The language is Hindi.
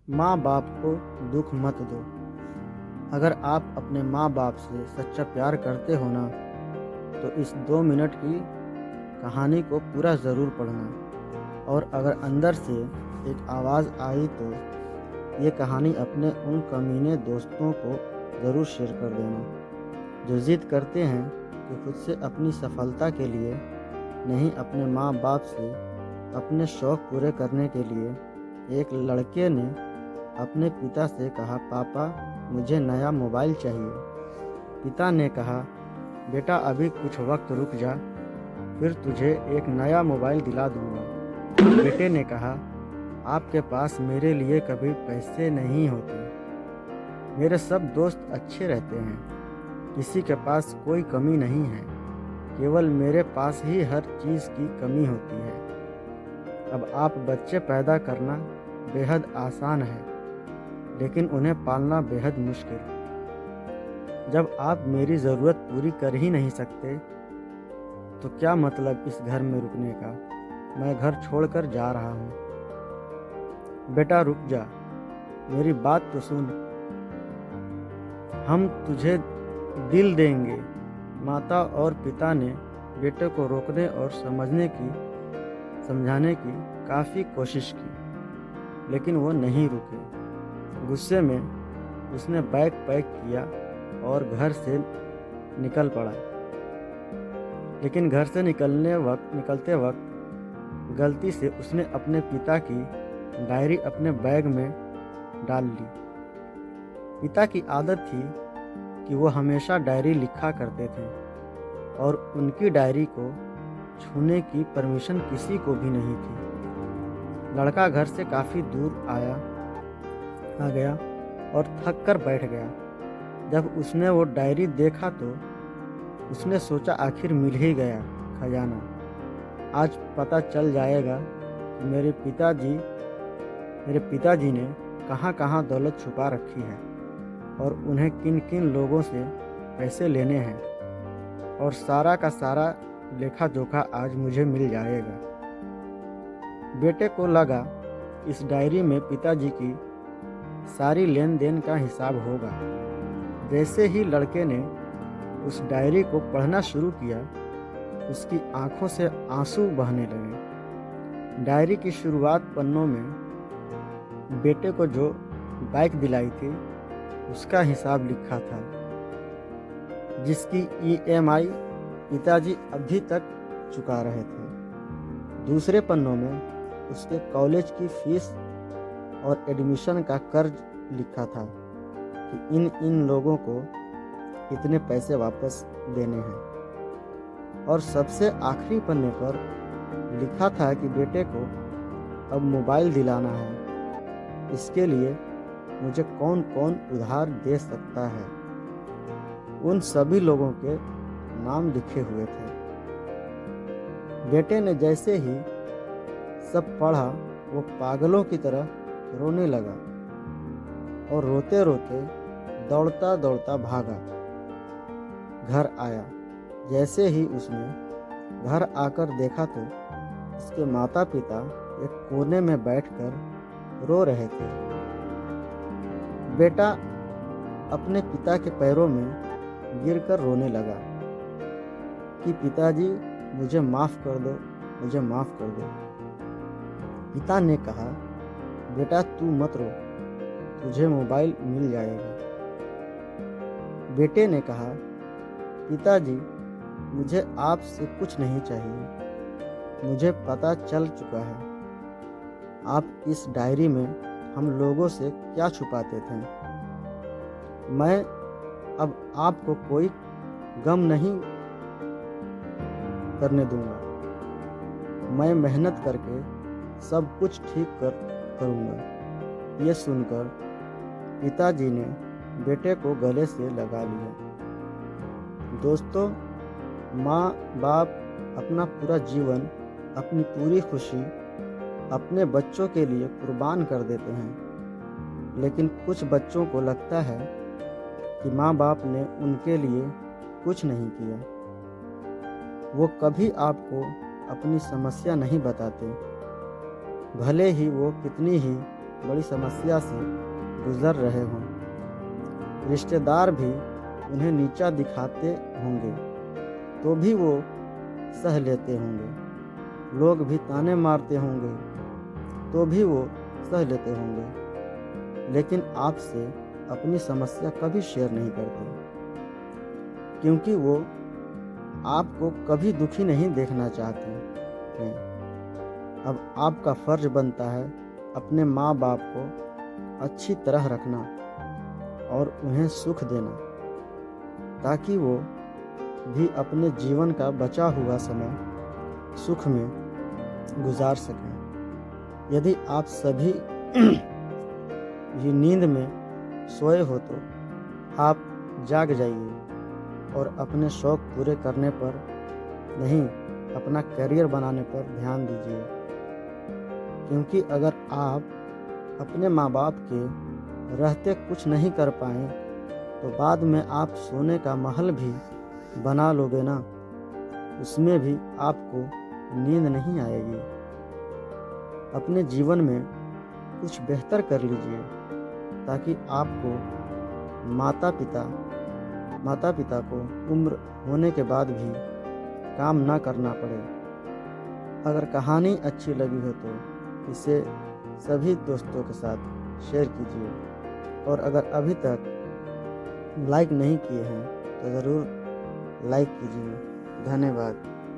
माँ बाप को दुख मत दो। अगर आप अपने माँ बाप से सच्चा प्यार करते हो ना, तो इस 2 मिनट की कहानी को पूरा ज़रूर पढ़ना। और अगर अंदर से एक आवाज़ आई तो ये कहानी अपने उन कमीने दोस्तों को ज़रूर शेयर कर देना, जो ज़िद करते हैं कि खुद से अपनी सफलता के लिए नहीं, अपने माँ बाप से अपने शौक़ पूरे करने के लिए। एक लड़के ने अपने पिता से कहा, पापा मुझे नया मोबाइल चाहिए। पिता ने कहा, बेटा अभी कुछ वक्त रुक जा, फिर तुझे एक नया मोबाइल दिला दूंगा। बेटे ने कहा, आपके पास मेरे लिए कभी पैसे नहीं होते, मेरे सब दोस्त अच्छे रहते हैं, किसी के पास कोई कमी नहीं है, केवल मेरे पास ही हर चीज़ की कमी होती है। अब आप बच्चे पैदा करना बेहद आसान है, लेकिन उन्हें पालना बेहद मुश्किल। जब आप मेरी ज़रूरत पूरी कर ही नहीं सकते, तो क्या मतलब इस घर में रुकने का। मैं घर छोड़कर जा रहा हूँ। बेटा रुक जा, मेरी बात तो सुन। हम तुझे दिल देंगे। माता और पिता ने बेटे को रोकने और समझाने की काफ़ी कोशिश की, लेकिन वो नहीं रुके। गुस्से में उसने बैग पैक किया और घर से निकल पड़ा। लेकिन घर से निकलते वक्त गलती से उसने अपने पिता की डायरी अपने बैग में डाल ली। पिता की आदत थी कि वो हमेशा डायरी लिखा करते थे और उनकी डायरी को छूने की परमिशन किसी को भी नहीं थी। लड़का घर से काफ़ी दूर आ गया और थक कर बैठ गया। जब उसने वो डायरी देखा तो उसने सोचा, आखिर मिल ही गया खजाना। आज पता चल जाएगा कि मेरे पिताजी ने कहाँ कहाँ दौलत छुपा रखी है और उन्हें किन किन लोगों से पैसे लेने हैं, और सारा का सारा लेखा जोखा आज मुझे मिल जाएगा। बेटे को लगा इस डायरी में पिताजी की सारी लेन देन का हिसाब होगा। जैसे ही लड़के ने उस डायरी को पढ़ना शुरू किया, उसकी आंखों से आंसू बहने लगे। डायरी की शुरुआत पन्नों में बेटे को जो बाइक दिलाई थी उसका हिसाब लिखा था, जिसकी EMI पिताजी अभी तक चुका रहे थे। दूसरे पन्नों में उसके कॉलेज की फीस और एडमिशन का कर्ज लिखा था कि इन लोगों को इतने पैसे वापस देने हैं। और सबसे आखिरी पन्ने पर लिखा था कि बेटे को अब मोबाइल दिलाना है, इसके लिए मुझे कौन कौन उधार दे सकता है। उन सभी लोगों के नाम लिखे हुए थे। बेटे ने जैसे ही सब पढ़ा, वो पागलों की तरह रोने लगा और रोते रोते दौड़ता दौड़ता भागा। घर आया। जैसे ही उसने घर आकर देखा तो उसके माता पिता एक कोने में बैठकर रो रहे थे। बेटा अपने पिता के पैरों में गिरकर रोने लगा कि पिताजी मुझे माफ़ कर दो, मुझे माफ़ कर दो। पिता ने कहा, बेटा तू मत रो, तुझे मोबाइल मिल जाएगा। बेटे ने कहा, पिताजी मुझे आपसे कुछ नहीं चाहिए, मुझे पता चल चुका है आप इस डायरी में हम लोगों से क्या छुपाते थे। मैं अब आपको कोई गम नहीं करने दूंगा। मैं मेहनत करके सब कुछ ठीक करूंगा। ये सुनकर पिताजी ने बेटे को गले से लगा लिया। दोस्तों, माँ बाप अपना पूरा जीवन, अपनी पूरी खुशी अपने बच्चों के लिए कुर्बान कर देते हैं, लेकिन कुछ बच्चों को लगता है कि माँ बाप ने उनके लिए कुछ नहीं किया। वो कभी आपको अपनी समस्या नहीं बताते, भले ही वो कितनी ही बड़ी समस्या से गुजर रहे हों। रिश्तेदार भी उन्हें नीचा दिखाते होंगे तो भी वो सह लेते होंगे। लोग भी ताने मारते होंगे तो भी वो सह लेते होंगे, लेकिन आपसे अपनी समस्या कभी शेयर नहीं करते, क्योंकि वो आपको कभी दुखी नहीं देखना चाहते हैं। अब आपका फर्ज बनता है अपने माँ बाप को अच्छी तरह रखना और उन्हें सुख देना, ताकि वो भी अपने जीवन का बचा हुआ समय सुख में गुजार सकें। यदि आप सभी भी नींद में सोए हो तो आप जाग जाइए और अपने शौक पूरे करने पर नहीं, अपना करियर बनाने पर ध्यान दीजिए, क्योंकि अगर आप अपने माँ बाप के रहते कुछ नहीं कर पाएँ तो बाद में आप सोने का महल भी बना लोगे ना, उसमें भी आपको नींद नहीं आएगी। अपने जीवन में कुछ बेहतर कर लीजिए ताकि आपको माता पिता को उम्र होने के बाद भी काम ना करना पड़े। अगर कहानी अच्छी लगी हो तो इसे सभी दोस्तों के साथ शेयर कीजिए, और अगर अभी तक लाइक नहीं किए हैं तो ज़रूर लाइक कीजिए। धन्यवाद।